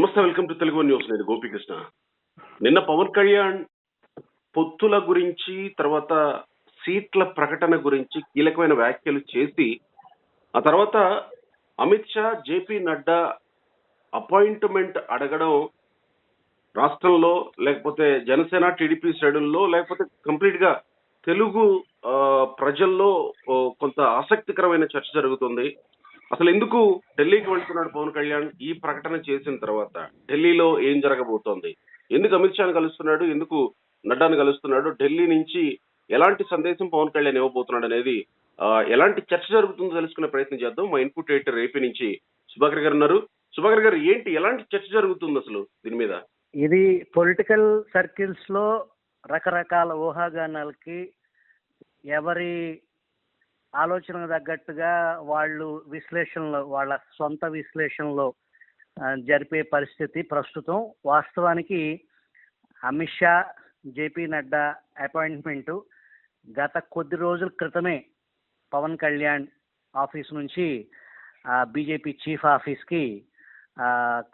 నమస్తే, welcome to Telugu news. నేను గోపికృష్ణ. నిన్న పవన్ కళ్యాణ్ పొత్తుల గురించి, తర్వాత సీట్ల ప్రకటన గురించి కీలకమైన వ్యాఖ్యలు చేసి, ఆ తర్వాత అమిత్ షా, జేపీ నడ్డా అపాయింట్మెంట్ అడగడం రాష్ట్రంలో, లేకపోతే జనసేన టీడీపీ శ్రేణుల్లో, లేకపోతే కంప్లీట్ గా తెలుగు ప్రజల్లో కొంత ఆసక్తికరమైన చర్చ జరుగుతుంది. అసలు ఎందుకు ఢిల్లీకి వెళ్తున్నాడు పవన్ కళ్యాణ్? ఈ ప్రకటన చేసిన తర్వాత ఢిల్లీలో ఏం జరగబోతోంది? ఎందుకు అమిత్ షాను కలుస్తున్నాడు? ఎందుకు నడ్డాను కలుస్తున్నాడు? ఢిల్లీ నుంచి ఎలాంటి సందేశం పవన్ కళ్యాణ్ ఇవ్వబోతున్నాడు అనేది ఎలాంటి చర్చ జరుగుతుందో తెలుసుకునే ప్రయత్నం చేద్దాం. మా ఇన్పుట్ ఎడిటర్ ఏపీ నుంచి సుభాకర్ గారు ఉన్నారు. సుభాకర్ గారు, ఏంటి ఎలాంటి చర్చ జరుగుతుంది అసలు దీని మీద? ఇది పొలిటికల్ సర్కిల్స్ లో రకరకాల ఊహాగానాలకి, ఎవరి ఆలోచనకు తగ్గట్టుగా వాళ్ళు విశ్లేషణలో, వాళ్ళ సొంత విశ్లేషణలో జరిపే పరిస్థితి ప్రస్తుతం. వాస్తవానికి అమిత్ షా, జేపీ నడ్డా అపాయింట్మెంట్ గత కొద్ది రోజుల క్రితమే పవన్ కళ్యాణ్ ఆఫీస్ నుంచి బీజేపీ చీఫ్ ఆఫీస్కి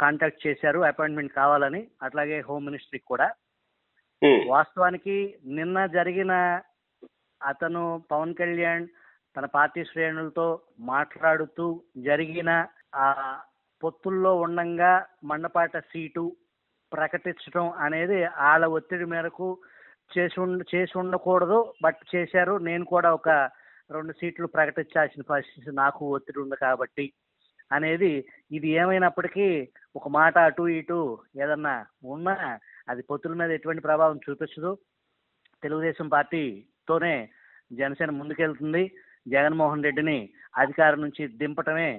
కాంటాక్ట్ చేశారు అపాయింట్మెంట్ కావాలని. అట్లాగే హోమ్ మినిస్ట్రీకి కూడా. వాస్తవానికి నిన్న జరిగిన అతను పవన్ కళ్యాణ్ తన పార్టీ శ్రేణులతో మాట్లాడుతూ జరిగిన ఆ పొత్తుల్లో ఉండంగా మండపాట సీటు ప్రకటించడం అనేది వాళ్ళ ఒత్తిడి మేరకు చేసి ఉండకూడదు, బట్ చేశారు. నేను కూడా ఒక 2 సీట్లు ప్రకటించాల్సిన పరిస్థితి నాకు ఒత్తిడి ఉంది కాబట్టి అనేది. ఇది ఏమైనప్పటికీ ఒక మాట అటు ఇటు ఏదన్నా ఉన్నా అది పొత్తుల మీద ఎటువంటి ప్రభావం చూపించదు. తెలుగుదేశం పార్టీతోనే జనసేన ముందుకెళ్తుంది. జగన్మోహన్ రెడ్డిని అధికారం నుంచి దింపటమే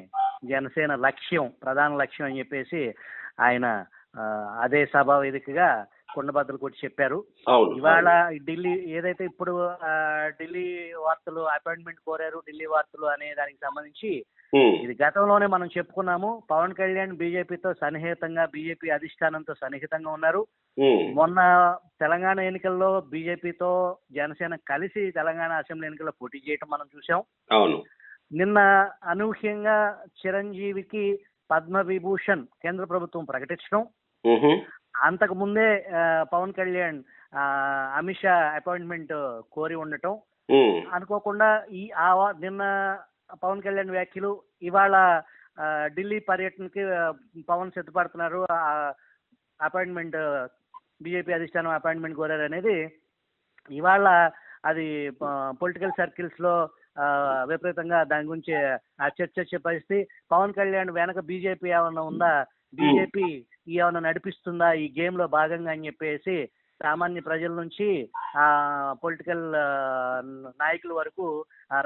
జనసేన లక్ష్యం, ప్రధాన లక్ష్యం అని చెప్పేసి ఆయన అదే సభా వేదికగా కుండబద్దలు కొట్టి చెప్పారు. ఇవాళ ఢిల్లీ ఏదైతే ఇప్పుడు ఢిల్లీ వార్తలు అపాయింట్మెంట్ కోరారు, ఢిల్లీ వార్తలు అనే దానికి సంబంధించి ఇది గతంలోనే మనం చెప్పుకున్నాము. పవన్ కళ్యాణ్ బీజేపీతో సన్నిహితంగా, బీజేపీ అధిష్టానంతో సన్నిహితంగా ఉన్నారు. మొన్న తెలంగాణ ఎన్నికల్లో బీజేపీతో జనసేన కలిసి తెలంగాణ అసెంబ్లీ ఎన్నికల్లో పోటీ చేయడం మనం చూసాం. నిన్న అనూహ్యంగా చిరంజీవికి పద్మవిభూషణ్ కేంద్ర ప్రభుత్వం ప్రకటించడం, అంతకు ముందే పవన్ కళ్యాణ్ అమిత్ షా అపాయింట్మెంట్ కోరి ఉండటం, అనుకోకుండా నిన్న పవన్ కళ్యాణ్ వ్యాఖ్యలు, ఇవాళ ఢిల్లీ పర్యటనకి పవన్ సిద్ధపడుతున్నారు, అపాయింట్మెంట్ బీజేపీ అధిష్టానం అపాయింట్మెంట్ కోరారు అనేది ఇవాళ అది పొలిటికల్ సర్కిల్స్ లో విపరీతంగా దాని గురించి చర్చ వచ్చే పరిస్థితి. పవన్ కళ్యాణ్ వెనక బీజేపీ ఏమన్నా ఉందా, బీజేపీ ఏమన్నా నడిపిస్తుందా ఈ గేమ్ లో భాగంగా అని చెప్పేసి సామాన్య ప్రజల నుంచి పొలిటికల్ నాయకుల వరకు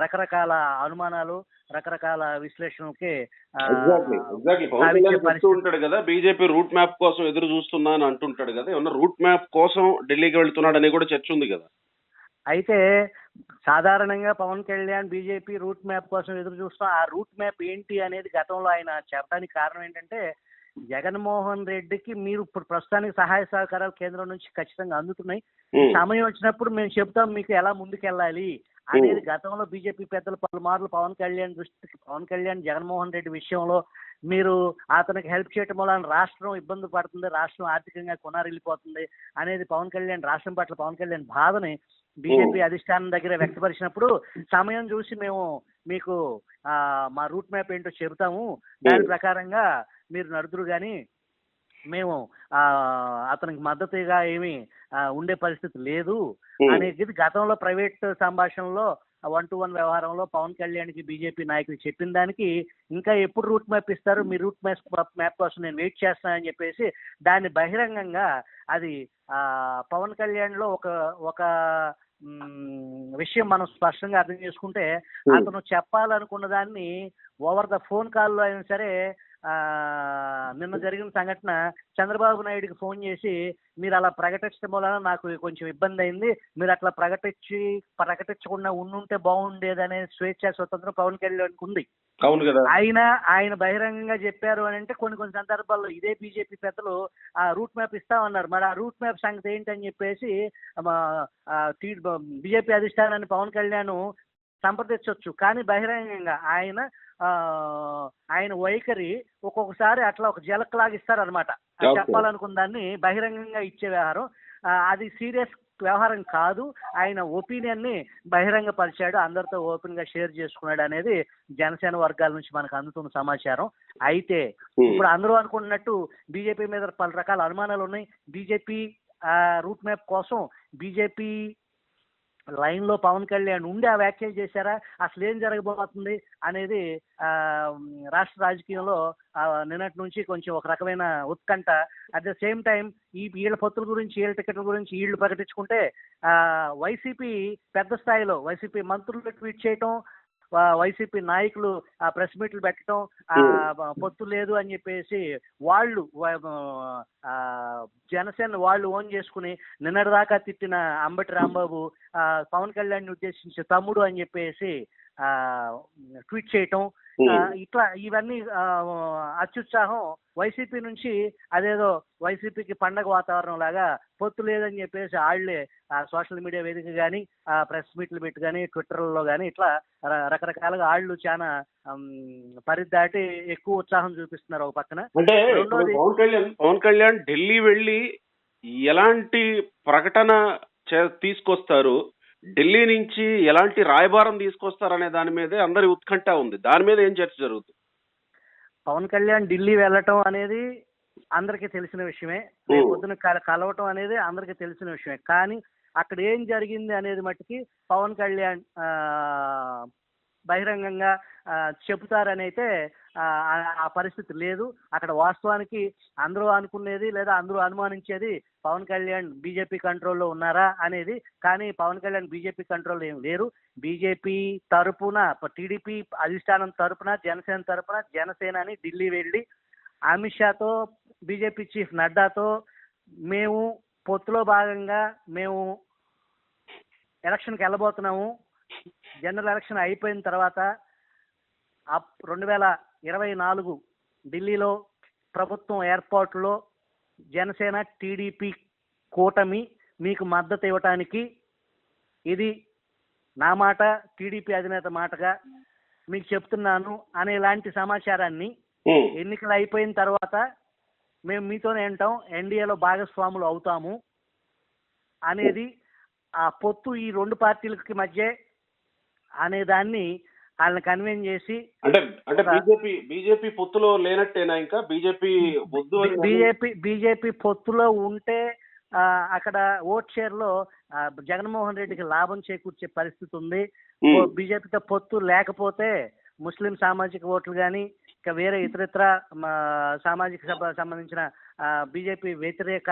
రకరకాల అనుమానాలు, రకరకాల విశ్లేషణలకి ఉంటాడు కదా. బీజేపీ రూట్ మ్యాప్ కోసం ఎదురు చూస్తున్నా అని అంటుంటాడు కదా. ఏమన్నా రూట్ మ్యాప్ కోసం ఢిల్లీకి వెళ్తున్నాడు అని కూడా చర్చ ఉంది కదా. అయితే సాధారణంగా Pavan Kalyan BJP route map కోసం ఎదురు చూస్తాం. ఆ రూట్ మ్యాప్ ఏంటి అనేది గతంలో ఆయన చెప్పడానికి కారణం ఏంటంటే, జగన్మోహన్ రెడ్డికి మీరు ఇప్పుడు ప్రస్తుతానికి సహాయ సహకారాలు కేంద్రం నుంచి ఖచ్చితంగా అందుతున్నాయి, సమయం వచ్చినప్పుడు మేము చెబుతాం మీకు ఎలా ముందుకెళ్ళాలి అనేది గతంలో బీజేపీ పెద్దలు పలుమార్లు పవన్ కళ్యాణ్ జగన్మోహన్ రెడ్డి విషయంలో మీరు అతనికి హెల్ప్ చేయటం వల్ల రాష్ట్రం ఇబ్బంది పడుతుంది, రాష్ట్రం ఆర్థికంగా కొనారిల్లిపోతుంది అనేది రాష్ట్రం పట్ల పవన్ కళ్యాణ్ బాధని బీజేపీ అధిష్టానం దగ్గర వ్యక్తపరిచినప్పుడు, సమయం చూసి మేము మీకు మా రూట్ మ్యాప్ ఏంటో చెబుతాము, దాని ప్రకారంగా మీరు నడుదురు కానీ మేము అతనికి మద్దతుగా ఏమి ఉండే పరిస్థితి లేదు అనేది గతంలో ప్రైవేట్ సంభాషణలో 1-to-1 వ్యవహారంలో పవన్ కళ్యాణ్కి బీజేపీ నాయకులు చెప్పిన దానికి ఇంకా ఎప్పుడు రూట్ మ్యాప్ ఇస్తారు, మీ రూట్ మ్యాప్ కోసం నేను వెయిట్ చేస్తానని చెప్పేసి దాన్ని బహిరంగంగా అది పవన్ కళ్యాణ్లో ఒక విషయం మనం స్పష్టంగా అర్థం చేసుకుంటే, అతను చెప్పాలనుకున్న దాన్ని ఓవర్ ద ఫోన్ కాల్లో అయినా సరే నిన్న జరిగిన సంఘటన చంద్రబాబు నాయుడుకి ఫోన్ చేసి మీరు అలా ప్రకటించడం వలన నాకు కొంచెం ఇబ్బంది అయింది, మీరు అట్లా ప్రకటించకుండా ఉండుంటే బాగుండేదనే స్వేచ్ఛ స్వతంత్రం పవన్ కళ్యాణ్కి ఉంది. ఆయన బహిరంగంగా చెప్పారు అని అంటే కొన్ని సందర్భాల్లో ఇదే బీజేపీ పెద్దలు ఆ రూట్ మ్యాప్ ఇస్తామన్నారు. మరి ఆ రూట్ మ్యాప్ సంగతి ఏంటని చెప్పేసి బీజేపీ అధిష్టానాన్ని పవన్ కళ్యాణ్ సంప్రదించవచ్చు. కానీ బహిరంగంగా ఆ, ఆయన వైఖరి ఒక్కొక్కసారి అట్లా ఒక జలక్ లాగా ఇస్తారనమాట. ఓకే. చెప్పాలనుకున్న దాన్ని బహిరంగంగా ఇచ్చే వ్యవహారం. అది సీరియస్ వ్యవహారం కాదు. ఆయన ఒపీనియన్ ని బహిరంగపరిచాడు, అందరితో ఓపెన్ గా షేర్ చేసుకున్నాడు అనేది జనసేన వర్గాల నుంచి మనకు అందుతున్న సమాచారం. అయితే ఇప్పుడు అందరూ అనుకుంటున్నట్టు బీజేపీ మీద పలు రకాల అనుమానాలు ఉన్నాయి. బీజేపీ రూట్ మ్యాప్ కోసం బీజేపీ లైన్ లో పవన్ కళ్యాణ్ ఉండి ఆ వ్యాఖ్యలు చేశారా, అసలు ఏం జరగబోతుంది అనేది రాష్ట్ర రాజకీయంలో నిన్నటి నుంచి కొంచెం ఒక రకమైన ఉత్కంఠ. అట్ ద సేమ్ టైం వీళ్ళ పొత్తుల గురించి, వీళ్ళ టికెట్ల గురించి వీళ్ళు ప్రకటించుకుంటే వైసీపీ పెద్ద స్థాయిలో వైసీపీ మంత్రులు ట్వీట్ చేయటం, వైసీపీ నాయకులు ప్రెస్ మీట్లు పెట్టడం, పొత్తు లేదు అని చెప్పేసి వాళ్ళు జనసేన వాళ్ళు ఓన్ చేసుకుని నిన్నటిదాకా తిట్టిన అంబటి రాంబాబు పవన్ కళ్యాణ్ ఉద్దేశించి తమ్ముడు అని చెప్పేసి ట్వీట్ చేయటం, ఇట్లా ఇవన్నీ అత్యుత్సాహం వైసీపీ నుంచి. అదేదో వైసీపీకి పండగ వాతావరణం లాగా పొత్తు లేదని చెప్పేసి వాళ్ళే సోషల్ మీడియా వేదిక కానీ, ప్రెస్ మీట్లు పెట్టి కానీ, ట్విట్టర్లో కానీ ఇట్లా రకరకాలుగా వాళ్ళు చాలా పరిదాటి ఎక్కువ ఉత్సాహం చూపిస్తున్నారు ఒక పక్కన. అంటే పవన్ కళ్యాణ్ ఢిల్లీ వెళ్ళి ఎలాంటి ప్రకటన తీసుకొస్తారు, ఢిల్లీ నుంచి ఎలాంటి రాయబారం తీసుకొస్తారనే దాని మీదే అందరి ఉత్కంఠ ఉంది. దాని మీద ఏం చర్చ జరుగుతుంది? పవన్ కళ్యాణ్ ఢిల్లీ వెళ్ళటం అనేది అందరికీ తెలిసిన విషయమే. పొద్దున కలవటం అనేది అందరికీ తెలిసిన విషయమే. కానీ అక్కడ ఏం జరిగింది అనేది మట్టుకి పవన్ కళ్యాణ్ బహిరంగంగా చెబుతారని అయితే ఆ పరిస్థితి లేదు. అక్కడ వాస్తవానికి అందరూ అనుకునేది లేదా అందరూ అనుమానించేది పవన్ కళ్యాణ్ బీజేపీ కంట్రోల్లో ఉన్నారా అనేది. కానీ పవన్ కళ్యాణ్ బీజేపీ కంట్రోల్లో ఏం లేరు. బీజేపీ తరపున, టీడీపీ అధిష్టానం తరపున, జనసేన తరపున జనసేనాని ఢిల్లీ వెళ్ళి అమిత్ షాతో, బీజేపీ చీఫ్ నడ్డాతో మేము పొత్తులో భాగంగా మేము ఎలక్షన్కి వెళ్ళబోతున్నాము, జనరల్ ఎలక్షన్ అయిపోయిన తర్వాత 2024 ఢిల్లీలో ప్రభుత్వం ఏర్పాటులో జనసేన టీడీపీ కూటమి మీకు మద్దతు ఇవ్వటానికి ఇది నా మాట, టీడీపీ అధినేత మాటగా మీకు చెప్తున్నాను అనేలాంటి సమాచారాన్ని ఎన్నికలు అయిపోయిన తర్వాత మేము మీతోనే ఉంటాం, ఎన్డీఏలో భాగస్వాములు అవుతాము అనేది ఆ పొత్తు ఈ రెండు పార్టీలకి మధ్య అనే దాన్ని వాళ్ళని కన్విన్స్ చేసి, అంటే బీజేపీ పొత్తులో లేనట్టేనా? ఇంకా బీజేపీ పొత్తులో ఉంటే అక్కడ ఓట్ షేర్ లో జగన్మోహన్ రెడ్డికి లాభం చేకూర్చే పరిస్థితి ఉంది. బీజేపీతో పొత్తు లేకపోతే ముస్లిం సామాజిక ఓట్లు కానీ ఇంకా వేరే ఇతరితర సామాజిక సంబంధించిన బీజేపీ వ్యతిరేక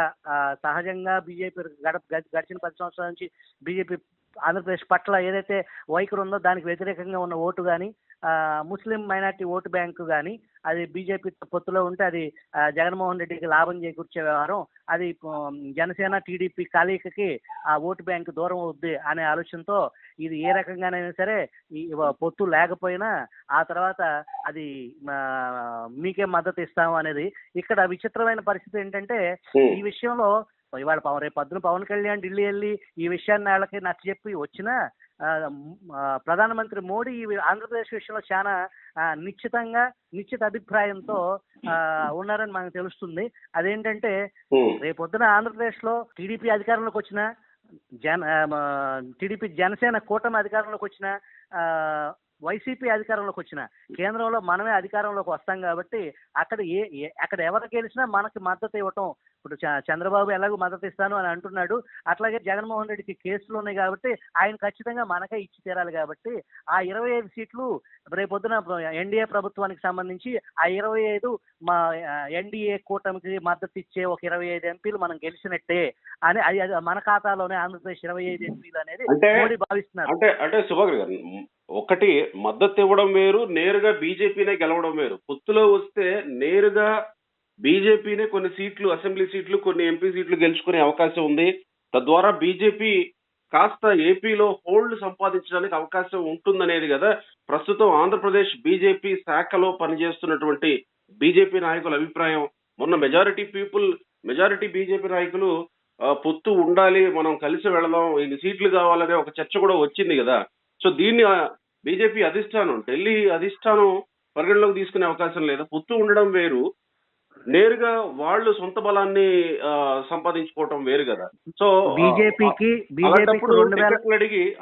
సహజంగా బీజేపీ గడిచిన 10 సంవత్సరాల నుంచి బీజేపీ ఆంధ్రప్రదేశ్ పట్ల ఏదైతే వైఖరి ఉందో దానికి వ్యతిరేకంగా ఉన్న ఓటు కానీ, ముస్లిం మైనార్టీ ఓటు బ్యాంకు కానీ అది బీజేపీ పొత్తులో ఉంటే అది జగన్మోహన్ రెడ్డికి లాభం చేకూర్చే వ్యవహారం. అది జనసేన టీడీపీ కలయికకి ఆ ఓటు బ్యాంకు దూరం అవుద్ది అనే ఆలోచనతో ఇది ఏ రకంగానైనా సరే ఈ పొత్తు లేకపోయినా ఆ తర్వాత అది మీకే మద్దతు ఇస్తాము అనేది. ఇక్కడ విచిత్రమైన పరిస్థితి ఏంటంటే ఈ విషయంలో ఇవాళ రేపు పొద్దున పవన్ కళ్యాణ్ ఢిల్లీ వెళ్ళి ఈ విషయాన్ని వాళ్ళకి నచ్చజెప్పి వచ్చినా ప్రధానమంత్రి మోడీ ఆంధ్రప్రదేశ్ విషయంలో చాలా నిశ్చిత అభిప్రాయంతో ఉన్నారని మనకు తెలుస్తుంది. అదేంటంటే రేపొద్దున ఆంధ్రప్రదేశ్ లో టీడీపీ అధికారంలోకి వచ్చిన టీడీపీ జనసేన కూటమి అధికారంలోకి వచ్చిన, వైసీపీ అధికారంలోకి వచ్చిన, కేంద్రంలో మనమే అధికారంలోకి వస్తాం కాబట్టి అక్కడ ఎవరు గెలిచినా మనకి మద్దతు ఇవ్వటం. ఇప్పుడు చంద్రబాబు ఎలాగో మద్దతు ఇస్తాను అని అంటున్నాడు, అట్లాగే జగన్మోహన్ రెడ్డికి కేసులు ఉన్నాయి కాబట్టి ఆయన ఖచ్చితంగా మనకే ఇచ్చి తీరాలి. కాబట్టి ఆ 25 సీట్లు రేపొద్దున ఎన్డీఏ ప్రభుత్వానికి సంబంధించి ఆ 25 మా ఎన్డీఏ కూటమికి మద్దతు ఇచ్చే ఒక 25 ఎంపీలు మనం గెలిచినట్టే అని అది మన ఖాతాలోనే ఆంధ్రప్రదేశ్ 25 ఎంపీలు అనేది మోడీ భావిస్తున్నారు. అంటే సుభాకర్ గారు, ఒకటి మద్దతు ఇవ్వడం వేరు, నేరుగా బీజేపీనే గెలవడం వేరు. పొత్తులో వస్తే నేరుగా బీజేపీనే కొన్ని సీట్లు, అసెంబ్లీ సీట్లు, కొన్ని ఎంపీ సీట్లు గెలుచుకునే అవకాశం ఉంది. తద్వారా బీజేపీ కాస్త ఏపీలో హోల్డ్ సంపాదించడానికి అవకాశం ఉంటుందనేది కదా ప్రస్తుతం ఆంధ్రప్రదేశ్ బీజేపీ శాఖలో పనిచేస్తున్నటువంటి బీజేపీ నాయకుల అభిప్రాయం. మొన్న మెజారిటీ బీజేపీ నాయకులు పొత్తు ఉండాలి, మనం కలిసి వెళదాం, ఇన్ని సీట్లు కావాలనే ఒక చర్చ కూడా వచ్చింది కదా. సో దీన్ని బీజేపీ అధిష్టానం, ఢిల్లీ అధిష్టానం పరిగణలోకి తీసుకునే అవకాశం లేదా? పొత్తు ఉండడం వేరు, నేరుగా వాళ్ళు సొంత బలాన్ని సంపాదించుకోవటం వేరు కదా. సో బీజేపీకి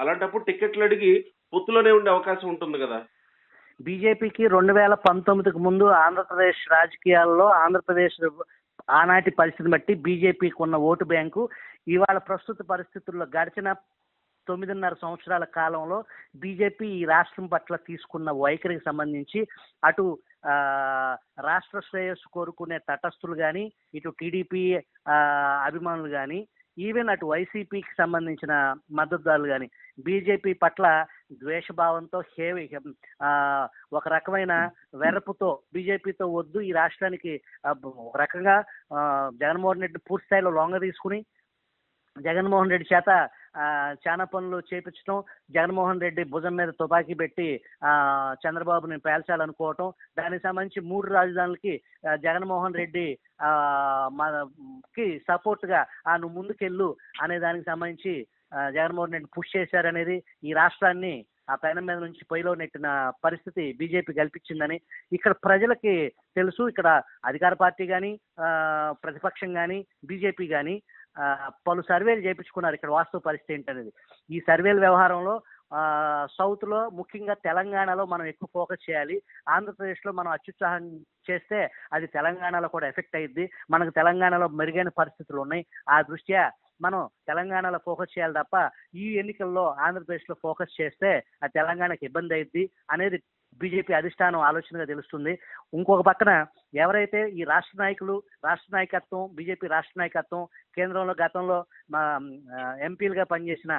అలాంటప్పుడు టికెట్లు అడిగి పొత్తులోనే ఉండే అవకాశం ఉంటుంది కదా. బీజేపీకి 2019కు ముందు ఆంధ్రప్రదేశ్ రాజకీయాల్లో ఆంధ్రప్రదేశ్ ఆనాటి పరిస్థితిని బట్టి బీజేపీకి ఉన్న ఓటు బ్యాంకు ఇవాళ ప్రస్తుత పరిస్థితుల్లో గడిచిన 9.5 సంవత్సరాల కాలంలో బీజేపీ ఈ రాష్ట్రం పట్ల తీసుకున్న వైఖరికి సంబంధించి అటు రాష్ట్ర శ్రేయస్సు కోరుకునే తటస్థులు కానీ, ఇటు టీడీపీ అభిమానులు కానీ, ఈవెన్ అటు వైసీపీకి సంబంధించిన మద్దతుదారులు కానీ బీజేపీ పట్ల ద్వేషభావంతో ఒక రకమైన వెరపుతో బీజేపీతో వద్దు, ఈ రాష్ట్రానికి ఒక రకంగా జగన్మోహన్ రెడ్డి పూర్తి స్థాయిలో లొంగ తీసుకుని జగన్మోహన్ రెడ్డి చేత చాలా పనులు చేపించడం, జగన్మోహన్ రెడ్డి భుజం మీద తుపాకీ పెట్టి చంద్రబాబుని పేల్చాలనుకోవటం, దానికి సంబంధించి 3 రాజధానులకి జగన్మోహన్ రెడ్డి కి సపోర్ట్గా నువ్వు ముందుకెళ్ళు అనే దానికి సంబంధించి జగన్మోహన్ రెడ్డి పుష్ చేశారనేది ఈ రాష్ట్రాన్ని ఆ పెనం మీద నుంచి పొయ్యిలో నెట్టిన పరిస్థితి బీజేపీ కల్పించిందని ఇక్కడ ప్రజలకి తెలుసు. ఇక్కడ అధికార పార్టీ కానీ, ప్రతిపక్షం కానీ, బీజేపీ కానీ పలు సర్వేలు చేయించుకున్నారు ఇక్కడ వాస్తవ పరిస్థితి ఏంటనేది. ఈ సర్వేల వ్యవహారంలో సౌత్లో ముఖ్యంగా తెలంగాణలో మనం ఎక్కువ ఫోకస్ చేయాలి. ఆంధ్రప్రదేశ్లో మనం అత్యుత్సాహం చేస్తే అది తెలంగాణలో కూడా ఎఫెక్ట్ అయ్యిద్ది. మనకు తెలంగాణలో మెరుగైన పరిస్థితులు ఉన్నాయి. ఆ దృష్ట్యా మనం తెలంగాణలో ఫోకస్ చేయాలి తప్ప ఈ ఎన్నికల్లో ఆంధ్రప్రదేశ్లో ఫోకస్ చేస్తే అది తెలంగాణకి ఇబ్బంది అయ్యిద్ది అనేది బీజేపీ అధిష్టానం ఆలోచనగా తెలుస్తుంది. ఇంకొక పక్కన ఎవరైతే ఈ రాష్ట్ర నాయకులు, రాష్ట్ర నాయకత్వం, బీజేపీ రాష్ట్ర నాయకత్వం కేంద్రంలో గతంలో ఎంపీలుగా పనిచేసిన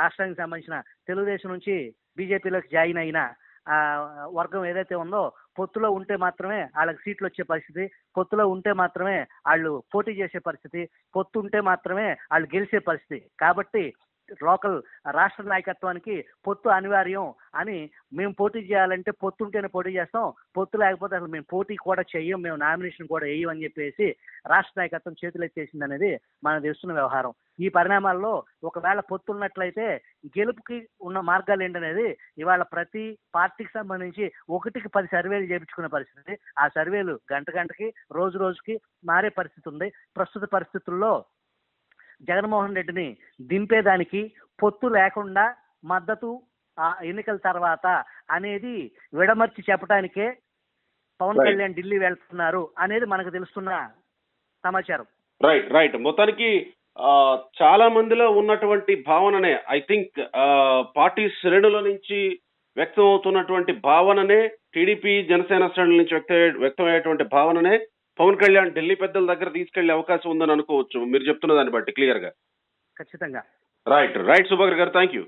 రాష్ట్రానికి సంబంధించిన తెలుగుదేశం నుంచి బీజేపీలోకి జాయిన్ అయిన వర్గం ఏదైతే ఉందో పొత్తులో ఉంటే మాత్రమే వాళ్ళకి సీట్లు వచ్చే పరిస్థితి, పొత్తులో ఉంటే మాత్రమే వాళ్ళు పోటీ చేసే పరిస్థితి, పొత్తు ఉంటే మాత్రమే వాళ్ళు గెలిచే పరిస్థితి. కాబట్టి లోకల్ రాష్ట్ర నాయకత్వానికి పొత్తు అనివార్యం అని, మేము పోటీ చేయాలంటే పొత్తు ఉంటేనే పోటీ చేస్తాం, పొత్తు లేకపోతే అసలు మేము పోటీ కూడా చెయ్యం, మేము నామినేషన్ కూడా వేయం అని చెప్పేసి రాష్ట్ర నాయకత్వం చేతులు ఎత్తేసింది అనేది మనం తెలుస్తున్న వ్యవహారం. ఈ పరిణామాల్లో ఒకవేళ పొత్తు ఉన్నట్లయితే గెలుపుకి ఉన్న మార్గాలు ఏంటనేది ఇవాళ ప్రతి పార్టీకి సంబంధించి 1కి 10 సర్వేలు చేయించుకునే పరిస్థితి. ఆ సర్వేలు గంటకి రోజు రోజుకి మారే పరిస్థితి ఉంది. ప్రస్తుత పరిస్థితుల్లో జగన్మోహన్ రెడ్డిని దింపేదానికి పొత్తు లేకుండా మద్దతు ఎన్నికల తర్వాత అనేది విడమర్చి చెప్పడానికే పవన్ కళ్యాణ్ ఢిల్లీ వెళ్తున్నారు అనేది మనకు తెలుస్తున్న సమాచారం. రైట్. మొత్తానికి చాలా మందిలో ఉన్నటువంటి భావననే, ఐ థింక్ పార్టీ శ్రేణుల నుంచి వ్యక్తం అవుతున్నటువంటి భావననే, టీడీపీ జనసేన శ్రేణుల నుంచి వ్యక్తమయ్యేటువంటి భావననే పవన్ కళ్యాణ్ ఢిల్లీ పెద్దల దగ్గర తీసుకెళ్లే అవకాశం ఉందని అనుకోవచ్చు మీరు చెప్తున్న దాన్ని బట్టి క్లియర్ గా. ఖచ్చితంగా. రైట్ సుభాకర్ గారు, థ్యాంక్ యూ.